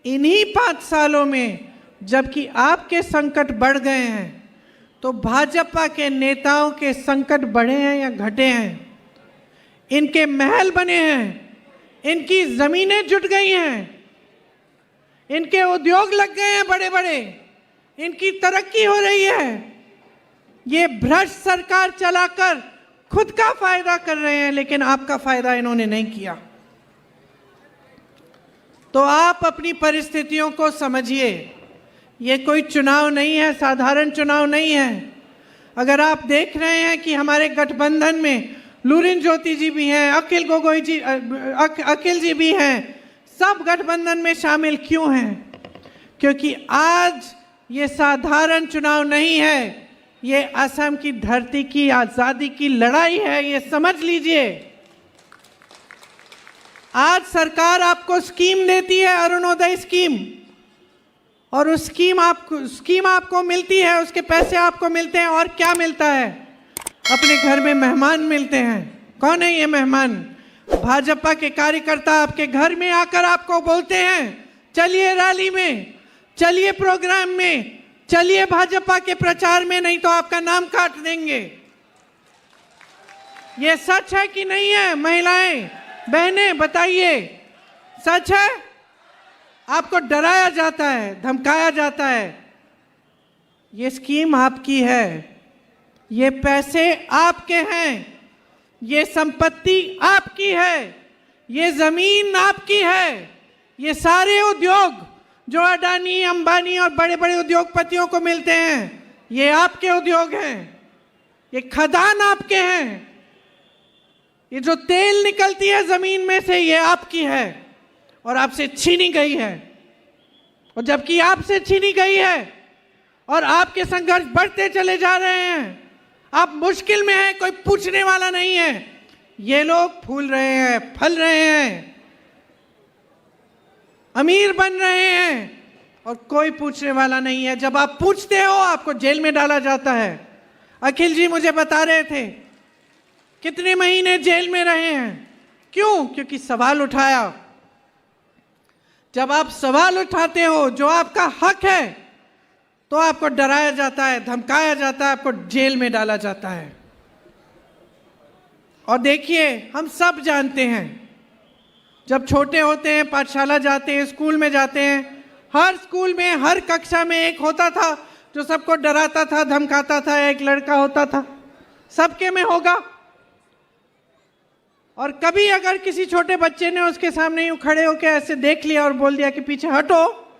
इन्हीं 5 सालों में जबकि आपके संकट बढ़ गए हैं, तो भाजपा के नेताओं के संकट बढ़े हैं या घटे हैं? इनके महल बने हैं, इनकी जमीनें जुट गई हैं, इनके उद्योग लग गए हैं बड़े बड़े, इनकी तरक्की हो रही है। ये भ्रष्ट सरकार चलाकर खुद का फायदा कर रहे हैं, लेकिन आपका फायदा इन्होंने नहीं किया। तो आप अपनी परिस्थितियों को समझिए। ये कोई चुनाव नहीं है, साधारण चुनाव नहीं है। अगर आप देख रहे हैं कि हमारे गठबंधन में लुरिन ज्योति जी भी हैं, अखिल जी भी हैं, सब गठबंधन में शामिल क्यों हैं? क्योंकि आज ये साधारण चुनाव नहीं है, ये असम की धरती की आज़ादी की लड़ाई है, ये समझ लीजिए। आज सरकार आपको स्कीम देती है, अरुणोदय स्कीम, और उस स्कीम आपको मिलती है, उसके पैसे आपको मिलते हैं, और क्या मिलता है? अपने घर में मेहमान मिलते हैं। कौन है ये मेहमान? भाजपा के कार्यकर्ता आपके घर में आकर आपको बोलते हैं, चलिए रैली में, चलिए प्रोग्राम में, चलिए भाजपा के प्रचार में, नहीं तो आपका नाम काट देंगे। ये सच है कि नहीं है? महिलाएं, बहनें, बताइए, सच है? आपको डराया जाता है, धमकाया जाता है। ये स्कीम आपकी है, ये पैसे आपके हैं, ये संपत्ति आपकी है, ये जमीन आपकी है, ये सारे उद्योग जो अडानी, अंबानी और बड़े बड़े उद्योगपतियों को मिलते हैं, ये आपके उद्योग हैं, ये खदान आपके हैं, ये जो तेल निकलती है जमीन में से, ये आपकी है और आपसे छीनी गई है। और जबकि आपसे छीनी गई है और आपके संघर्ष बढ़ते चले जा रहे हैं, आप मुश्किल में हैं, कोई पूछने वाला नहीं है। ये लोग फूल रहे हैं, फल रहे हैं, अमीर बन रहे हैं, और कोई पूछने वाला नहीं है। जब आप पूछते हो, आपको जेल में डाला जाता है। अखिल जी मुझे बता रहे थे कितने महीने जेल में रहे हैं। क्यों? क्योंकि सवाल उठाया। जब आप सवाल उठाते हो जो आपका हक है, तो आपको डराया जाता है, धमकाया जाता है, आपको जेल में डाला जाता है। और देखिए, हम सब जानते हैं, जब छोटे होते हैं, पाठशाला जाते हैं, स्कूल में जाते हैं, हर स्कूल में, हर कक्षा में एक होता था जो सबको डराता था, धमकाता था। एक लड़का होता था, सबके में होगा। और कभी अगर किसी छोटे बच्चे ने उसके सामने यूं खड़े होकर ऐसे देख लिया और बोल दिया कि पीछे हटो,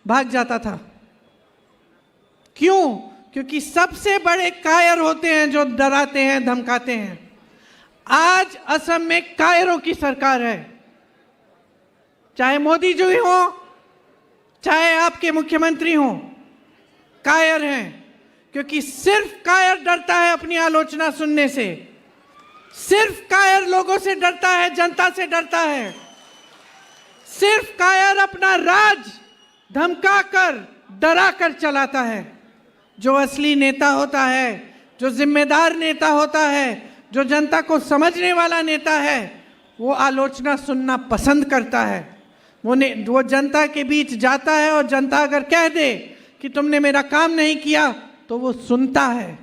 भाग जाता था। क्यों? क्योंकि सबसे बड़े कायर होते हैं जो डराते हैं, धमकाते हैं। आज असम में कायरों की सरकार है, चाहे मोदी जी हो, चाहे आपके मुख्यमंत्री हो, कायर हैं। क्योंकि सिर्फ कायर डरता है अपनी आलोचना सुनने से, सिर्फ कायर लोगों से डरता है, जनता से डरता है। सिर्फ कायर अपना राज धमकाकर, डराकर चलाता है। जो असली नेता होता है, जो जिम्मेदार नेता होता है, जो जनता को समझने वाला नेता है, वो आलोचना सुनना पसंद करता है। वो जनता के बीच जाता है, और जनता अगर कह दे कि तुमने मेरा काम नहीं किया, तो वो सुनता है।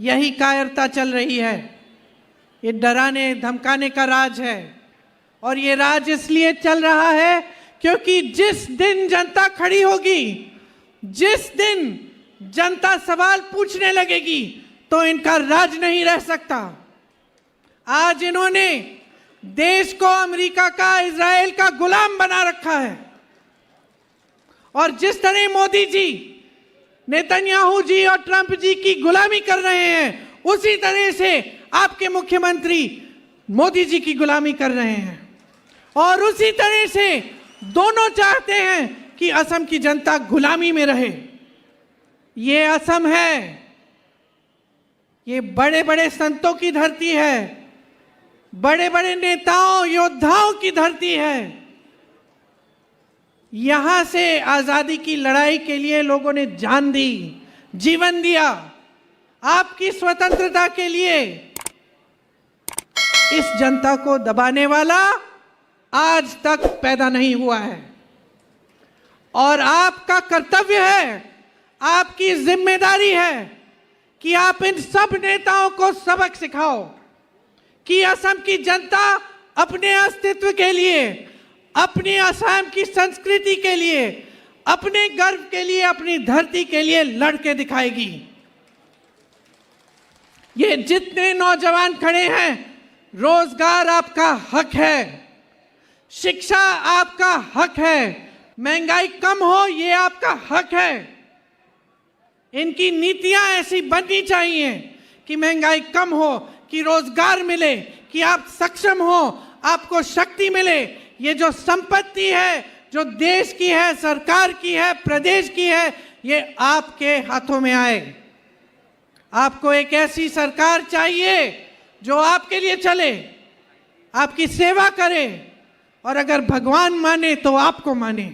यही कायरता चल रही है, ये डराने धमकाने का राज है। और ये राज इसलिए चल रहा है क्योंकि जिस दिन जनता खड़ी होगी, जिस दिन जनता सवाल पूछने लगेगी, तो इनका राज नहीं रह सकता। आज इन्होंने देश को अमेरिका का, इजराइल का गुलाम बना रखा है। और जिस तरह मोदी जी, नेतन्याहू जी और ट्रंप जी की गुलामी कर रहे हैं, उसी तरह से आपके मुख्यमंत्री मोदी जी की गुलामी कर रहे हैं। और उसी तरह से दोनों चाहते हैं कि असम की जनता गुलामी में रहे। ये असम है, ये बड़े बड़े संतों की धरती है, बड़े बड़े नेताओं, योद्धाओं की धरती है। यहां से आजादी की लड़ाई के लिए लोगों ने जान दी, जीवन दिया, आपकी स्वतंत्रता के लिए। इस जनता को दबाने वाला आज तक पैदा नहीं हुआ है। और आपका कर्तव्य है, आपकी जिम्मेदारी है कि आप इन सब नेताओं को सबक सिखाओ कि असम की जनता अपने अस्तित्व के लिए, अपनी असम की संस्कृति के लिए, अपने गर्व के लिए, अपनी धरती के लिए लड़के दिखाएगी। ये जितने नौजवान खड़े हैं, रोजगार आपका हक है, शिक्षा आपका हक है, महंगाई कम हो ये आपका हक है। इनकी नीतियां ऐसी बननी चाहिए कि महंगाई कम हो, कि रोजगार मिले, कि आप सक्षम हो, आपको शक्ति मिले। ये जो संपत्ति है, जो देश की है, सरकार की है, प्रदेश की है, ये आपके हाथों में आए। आपको एक ऐसी सरकार चाहिए जो आपके लिए चले, आपकी सेवा करे, और अगर भगवान माने तो आपको माने,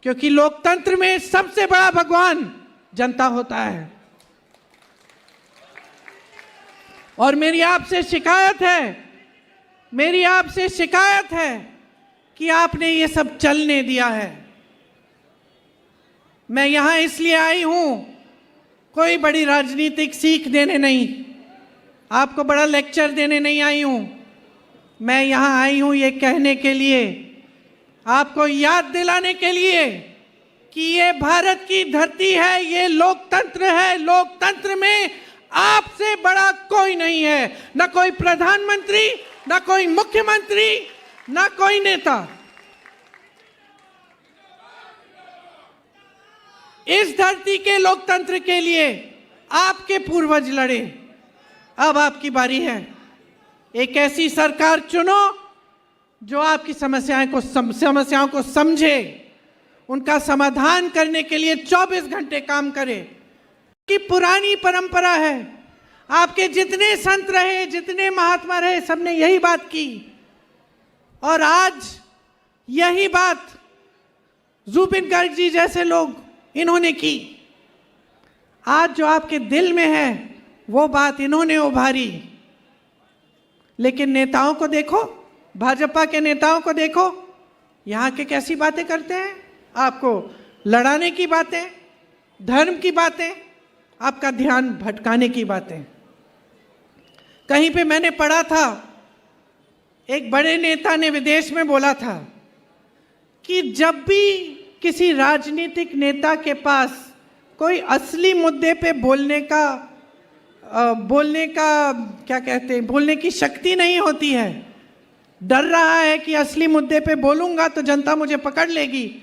क्योंकि लोकतंत्र में सबसे बड़ा भगवान जनता होता है। और मेरी आपसे शिकायत है कि आपने ये सब चलने दिया है। मैं यहां इसलिए आई हूं, कोई बड़ी राजनीतिक सीख देने नहीं, आपको बड़ा लेक्चर देने नहीं आई हूं। मैं यहां आई हूं ये कहने के लिए, आपको याद दिलाने के लिए कि ये भारत की धरती है, ये लोकतंत्र है। लोकतंत्र में आपसे बड़ा कोई नहीं है, ना कोई प्रधानमंत्री, ना कोई मुख्यमंत्री, ना कोई नेता। इस धरती के लोकतंत्र के लिए आपके पूर्वज लड़े, अब आपकी बारी है। एक ऐसी सरकार चुनो जो आपकी समस्याओं को समझे, उनका समाधान करने के लिए 24 घंटे काम करे। कि पुरानी परंपरा है, आपके जितने संत रहे, जितने महात्मा रहे, सबने यही बात की, और आज यही बात जुबिन गर्ग जी जैसे लोग इन्होंने की। आज जो आपके दिल में है वो बात इन्होंने उभारी। लेकिन नेताओं को देखो, भाजपा के नेताओं को देखो, यहाँ के कैसी बातें करते हैं। आपको लड़ाने की बातें, धर्म की बातें, आपका ध्यान भटकाने की बातें। कहीं पे मैंने पढ़ा था, एक बड़े नेता ने विदेश में बोला था कि जब भी किसी राजनीतिक नेता के पास कोई असली मुद्दे पे बोलने की शक्ति नहीं होती है, डर रहा है कि असली मुद्दे पे बोलूंगा तो जनता मुझे पकड़ लेगी,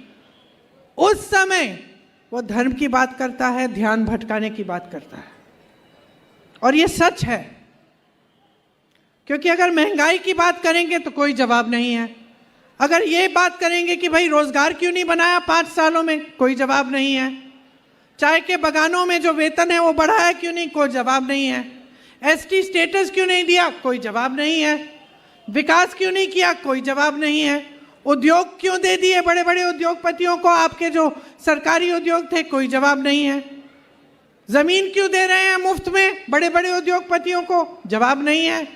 उस समय वो धर्म की बात करता है, ध्यान भटकाने की बात करता है। और ये सच है, क्योंकि अगर महंगाई की बात करेंगे तो कोई जवाब नहीं है। अगर ये बात करेंगे कि भाई रोजगार क्यों नहीं बनाया 5 सालों में, कोई जवाब नहीं है। चाय के बगानों में जो वेतन है वो बढ़ाया क्यों नहीं, कोई जवाब नहीं है। एसटी स्टेटस क्यों नहीं दिया, कोई जवाब नहीं है। विकास क्यों नहीं किया, कोई जवाब नहीं है। उद्योग क्यों दे दिए बड़े बड़े उद्योगपतियों को, आपके जो सरकारी उद्योग थे, कोई जवाब नहीं है। जमीन क्यों दे रहे हैं मुफ्त में बड़े बड़े उद्योगपतियों को, जवाब नहीं है।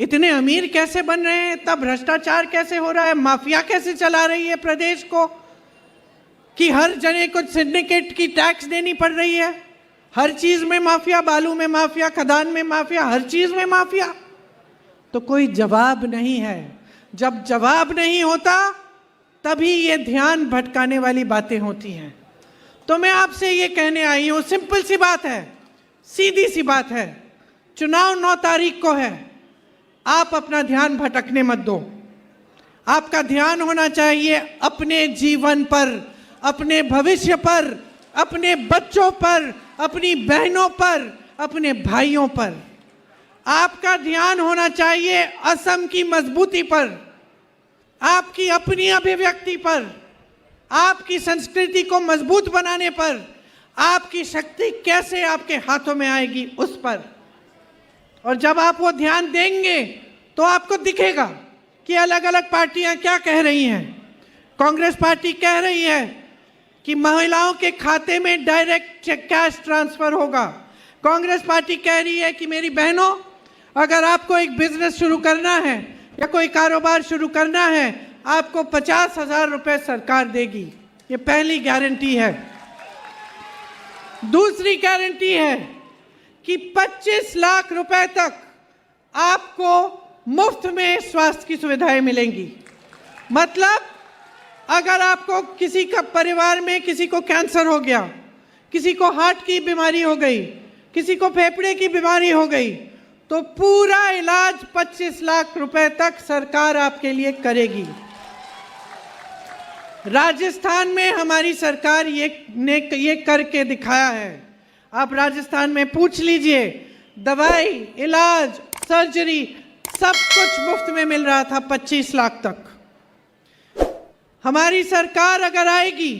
इतने अमीर कैसे बन रहे हैं, तब भ्रष्टाचार कैसे हो रहा है, माफिया कैसे चला रही है प्रदेश को, कि हर जने को सिंडिकेट की टैक्स देनी पड़ रही है। हर चीज में माफिया, बालू में माफिया, खदान में माफिया, हर चीज में माफिया। तो कोई जवाब नहीं है। जब जवाब नहीं होता तभी ये ध्यान भटकाने वाली बातें होती हैं। तो मैं आपसे ये कहने आई हूं, सिंपल सी बात है, सीधी सी बात है, चुनाव 9 तारीख को है। आप अपना ध्यान भटकने मत दो। आपका ध्यान होना चाहिए अपने जीवन पर, अपने भविष्य पर, अपने बच्चों पर, अपनी बहनों पर, अपने भाइयों पर। आपका ध्यान होना चाहिए असम की मजबूती पर, आपकी अपनी अभिव्यक्ति पर, आपकी संस्कृति को मजबूत बनाने पर, आपकी शक्ति कैसे आपके हाथों में आएगी उस पर। और जब आप वो ध्यान देंगे तो आपको दिखेगा कि अलग अलग पार्टियां क्या कह रही हैं। कांग्रेस पार्टी कह रही है कि महिलाओं के खाते में डायरेक्ट कैश ट्रांसफर होगा। कांग्रेस पार्टी कह रही है कि मेरी बहनों, अगर आपको एक बिजनेस शुरू करना है या कोई कारोबार शुरू करना है, आपको 50,000 रुपए सरकार देगी। ये पहली गारंटी है। दूसरी गारंटी है कि 25 लाख रुपए तक आपको मुफ्त में स्वास्थ्य की सुविधाएं मिलेंगी। मतलब अगर आपको किसी का परिवार में किसी को कैंसर हो गया, किसी को हार्ट की बीमारी हो गई, किसी को फेफड़े की बीमारी हो गई, तो पूरा इलाज 25 लाख रुपए तक सरकार आपके लिए करेगी। राजस्थान में हमारी सरकार ये करके दिखाया है। आप राजस्थान में पूछ लीजिए, दवाई, इलाज, सर्जरी सब कुछ मुफ्त में मिल रहा था 25 लाख तक। हमारी सरकार अगर आएगी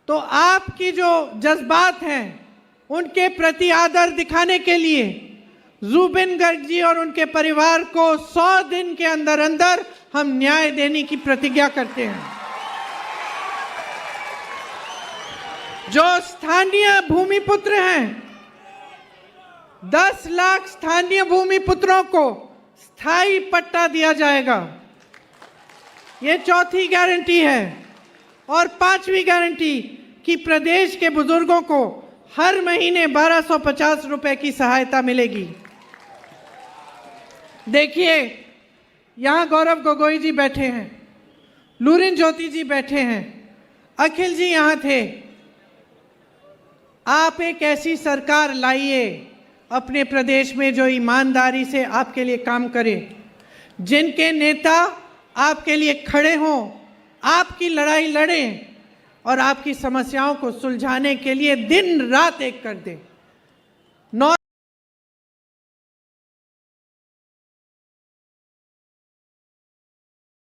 तो आपकी जो जज्बात हैं उनके प्रति आदर दिखाने के लिए जुबिन गर्ग जी और उनके परिवार को 100 दिन के अंदर अंदर हम न्याय देने की प्रतिज्ञा करते हैं। जो स्थानीय भूमिपुत्र हैं, 10 लाख स्थानीय भूमिपुत्रों को स्थायी पट्टा दिया जाएगा। ये चौथी गारंटी है। और पांचवी गारंटी कि प्रदेश के बुजुर्गों को हर महीने 1250 रुपए की सहायता मिलेगी। देखिए, यहां गौरव गोगोई जी बैठे हैं, लुरिन ज्योति जी बैठे हैं, अखिल जी यहां थे। आप एक ऐसी सरकार लाइए अपने प्रदेश में जो ईमानदारी से आपके लिए काम करे, जिनके नेता आपके लिए खड़े हों, आपकी लड़ाई लड़ें और आपकी समस्याओं को सुलझाने के लिए दिन रात एक कर दें।